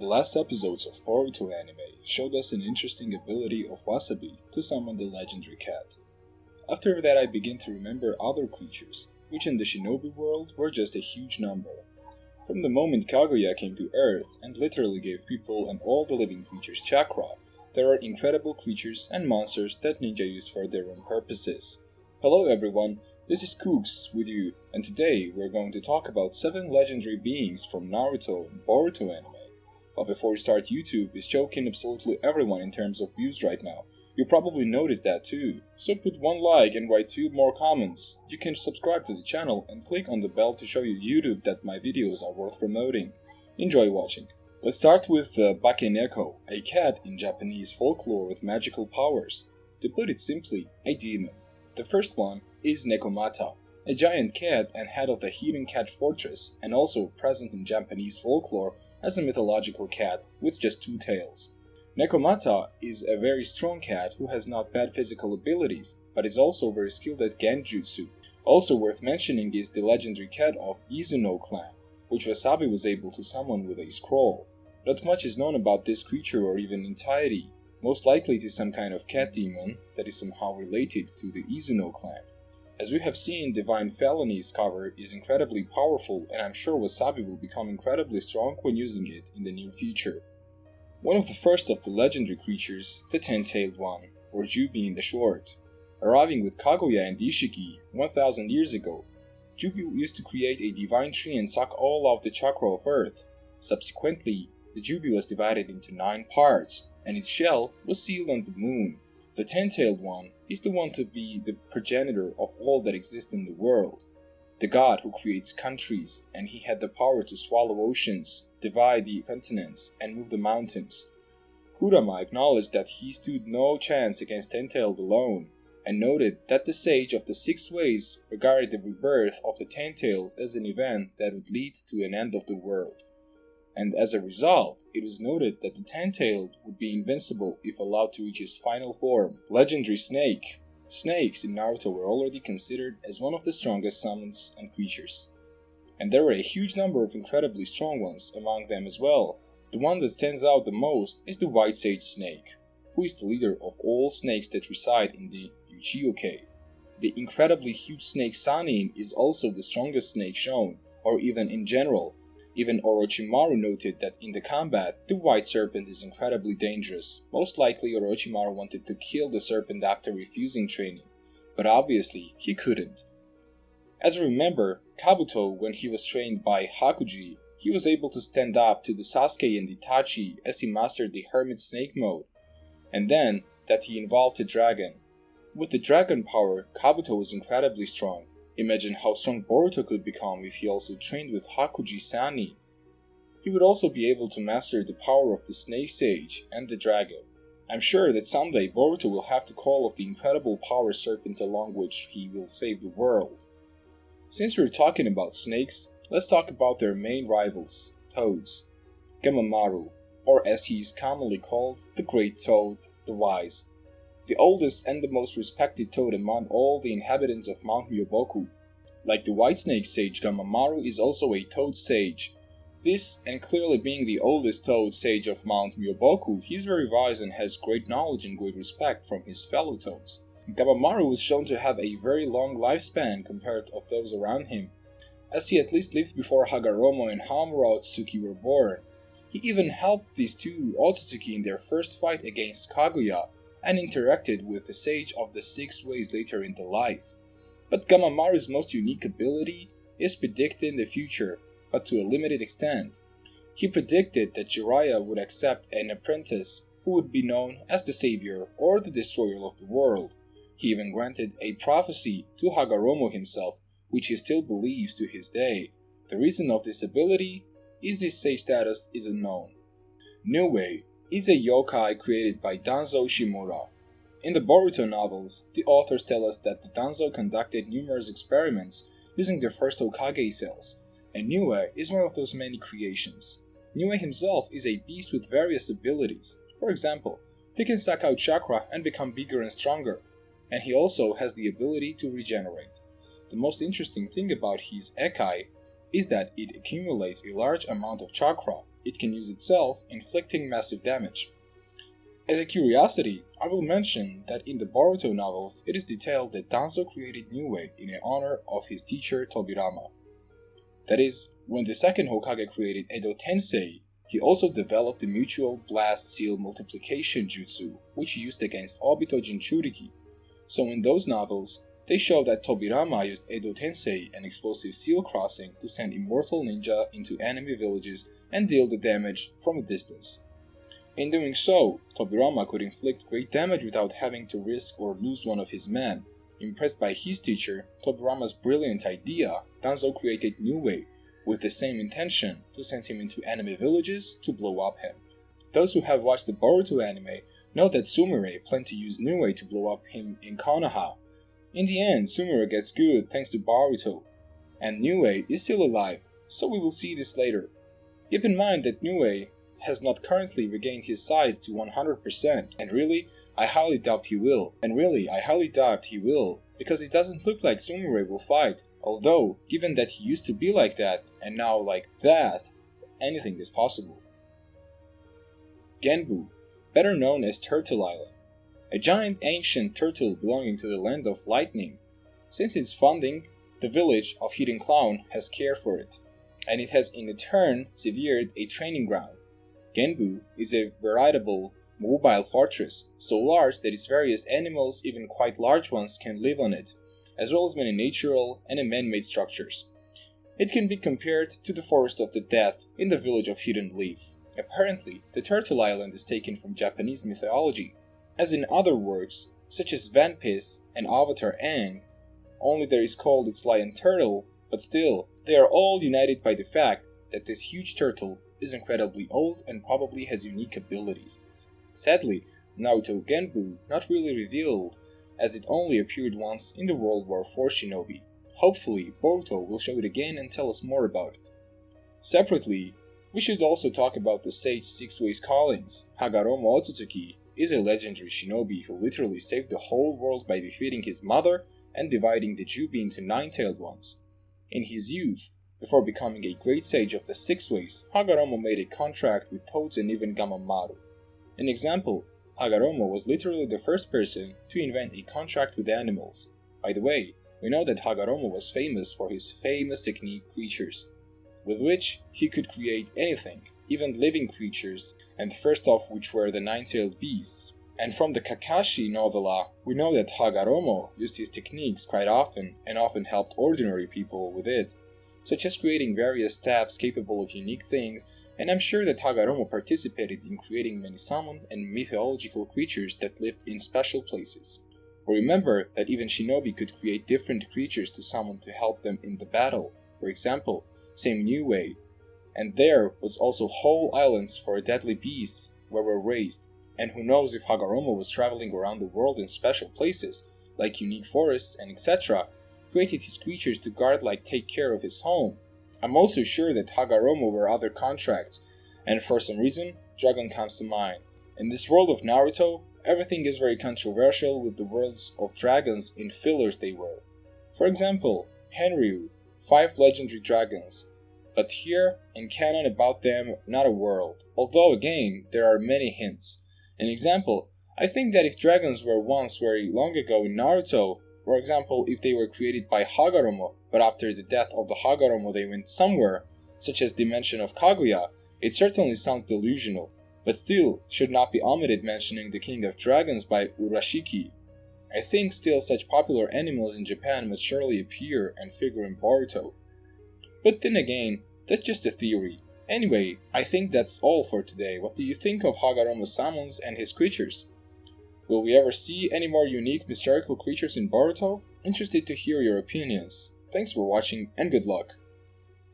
The last episodes of Naruto anime showed us an interesting ability of Wasabi to summon the legendary cat. After that I began to remember other creatures, which in the shinobi world were just a huge number. From the moment Kaguya came to Earth and literally gave people and all the living creatures chakra, there are incredible creatures and monsters that ninja used for their own purposes. Hello everyone, this is Kooks with you, and today we're going to talk about 7 legendary beings from Naruto and Boruto anime. But before we start, YouTube is choking absolutely everyone in terms of views right now. You probably noticed that too. So put 1 like and write 2 more comments. You can subscribe to the channel and click on the bell to show you YouTube that my videos are worth promoting. Enjoy watching. Let's start with Bakeneko, a cat in Japanese folklore with magical powers. To put it simply, a demon. The first one is Nekomata, a giant cat and head of the hidden cat fortress, and also present in Japanese folklore as a mythological cat with just 2 tails. Nekomata is a very strong cat who has not bad physical abilities, but is also very skilled at genjutsu. Also worth mentioning is the legendary cat of Izuno clan, which Wasabi was able to summon with a scroll. Not much is known about this creature or even entirety. Most likely it is some kind of cat demon that is somehow related to the Izuno clan. As we have seen, Divine Felony's cover is incredibly powerful, and I'm sure Wasabi will become incredibly strong when using it in the near future. One of the first of the legendary creatures, the 10-tailed one, or Jubi in the short. Arriving with Kaguya and Ishiki 1000 years ago, Jubi used to create a divine tree and suck all of the chakra of Earth. Subsequently, the Jubi was divided into 9 parts, and its shell was sealed on the moon. The 10-tailed one is the one to be the progenitor of all that exists in the world. The god who creates countries, and he had the power to swallow oceans, divide the continents, and move the mountains. Kurama acknowledged that he stood no chance against 10-tailed alone, and noted that the sage of the 6 ways regarded the rebirth of the 10-tails as an event that would lead to an end of the world. And as a result, it was noted that the 10-tailed would be invincible if allowed to reach his final form. Legendary Snake. Snakes in Naruto were already considered as one of the strongest summons and creatures. And there were a huge number of incredibly strong ones among them as well. The one that stands out the most is the White Sage Snake, who is the leader of all snakes that reside in the Uchiyo Cave. The incredibly huge snake Sanin is also the strongest snake shown, or even in general. Even Orochimaru noted that in the combat, the white serpent is incredibly dangerous. Most likely Orochimaru wanted to kill the serpent after refusing training, but obviously he couldn't. As we remember, Kabuto, when he was trained by Hakuji, he was able to stand up to the Sasuke and Itachi as he mastered the Hermit Snake mode, and then that he involved a dragon. With the dragon power, Kabuto was incredibly strong. Imagine how strong Boruto could become if he also trained with Hakuji Sanin. He would also be able to master the power of the Snake Sage and the dragon. I'm sure that someday Boruto will have to call of the incredible power serpent along which he will save the world. Since we're talking about snakes, let's talk about their main rivals, toads. Gamamaru, or as he is commonly called, the Great Toad, the Wise. The oldest and the most respected toad among all the inhabitants of Mount Myoboku. Like the White Snake Sage, Gamamaru is also a toad sage. This, and clearly being the oldest toad sage of Mount Myoboku, he is very wise and has great knowledge and great respect from his fellow toads. Gamamaru was shown to have a very long lifespan compared to those around him, as he at least lived before Hagoromo and Hamura OTSUTSUKI were born. He even helped these 2 OTSUTSUKI in their first fight against Kaguya, and interacted with the Sage of the 6 Ways later in the life. But Gamamaru's most unique ability is predicting the future, but to a limited extent. He predicted that Jiraiya would accept an apprentice who would be known as the Savior or the Destroyer of the world. He even granted a prophecy to Hagoromo himself, which he still believes to his day. The reason of this ability is his sage status is unknown. Niue is a yokai created by Danzo Shimura. In the Boruto novels, the authors tell us that the Danzo conducted numerous experiments using their first Hokage cells, and Niue is one of those many creations. Niue himself is a beast with various abilities. For example, he can suck out chakra and become bigger and stronger, and he also has the ability to regenerate. The most interesting thing about his Ekai is that it accumulates a large amount of chakra, it can use itself, inflicting massive damage. As a curiosity, I will mention that in the Boruto novels, it is detailed that Danzo created Niue in honor of his teacher Tobirama. That is, when the second Hokage created Edo Tensei, he also developed the mutual blast seal multiplication jutsu, which he used against Obito Jinchuriki. So in those novels, they show that Tobirama used Edo Tensei and explosive seal crossing to send immortal ninja into enemy villages and deal the damage from a distance. In doing so, Tobirama could inflict great damage without having to risk or lose one of his men. Impressed by his teacher, Tobirama's brilliant idea, Danzo created Niue with the same intention to send him into enemy villages to blow up him. Those who have watched the Boruto anime know that Sumire planned to use Niue to blow up him in Konoha. In the end, Sumire gets good thanks to Boruto, and Niue is still alive, so we will see this later. Keep in mind that Niue has not currently regained his size to 100%, and really, I highly doubt he will. Because it doesn't look like Sumire will fight. Although, given that he used to be like that, and now like that, anything is possible. Genbu, better known as Turtle Island. A giant ancient turtle belonging to the land of lightning. Since its founding, the village of Hidden Clown has cared for it, and it has in turn severed a training ground. Genbu is a veritable mobile fortress, so large that its various animals, even quite large ones, can live on it, as well as many natural and man-made structures. It can be compared to the Forest of the Death in the village of Hidden Leaf. Apparently, the Turtle Island is taken from Japanese mythology, as in other works, such as One Piece and Avatar Aang, only there is called its lion turtle, but still, they are all united by the fact that this huge turtle is incredibly old and probably has unique abilities. Sadly, Naruto Genbu not really revealed, as it only appeared once in the World War IV Shinobi. Hopefully, Boruto will show it again and tell us more about it. Separately, we should also talk about the Sage Six Ways Callings. Hagoromo OTSUTSUKI is a legendary shinobi who literally saved the whole world by defeating his mother and dividing the Jubi into nine-tailed ones. In his youth, before becoming a great sage of the Six Ways, Hagoromo made a contract with toads and even Gamamaru. An example, Hagoromo was literally the first person to invent a contract with animals. By the way, we know that Hagoromo was famous for his famous technique creatures, with which he could create anything, even living creatures, and first of which were the nine-tailed beasts. And from the Kakashi novella, we know that Hagoromo used his techniques quite often and often helped ordinary people with it, such as creating various staffs capable of unique things, and I'm sure that Hagoromo participated in creating many summon and mythological creatures that lived in special places. Or remember that even shinobi could create different creatures to summon to help them in the battle. For example, same Niue, and there was also whole islands for deadly beasts where were raised, and who knows if Hagoromo was traveling around the world in special places, like unique forests and etc., created his creatures to guard like take care of his home. I'm also sure that Hagoromo were other contracts, and for some reason, Dragon comes to mind. In this world of Naruto, everything is very controversial with the worlds of dragons in fillers they were. For example, Henryu, 5 legendary dragons, but here, in canon about them, not a world. Although again, there are many hints. An example, I think that if dragons were once very long ago in Naruto, for example, if they were created by Hagoromo, but after the death of the Hagoromo they went somewhere, such as dimension of Kaguya, it certainly sounds delusional, but still should not be omitted mentioning the King of Dragons by Urashiki. I think still such popular animals in Japan must surely appear and figure in Boruto. But then again, that's just a theory. Anyway, I think that's all for today. What do you think of Hagoromo's summons and his creatures? Will we ever see any more unique mystical creatures in Boruto? Interested to hear your opinions. Thanks for watching and good luck.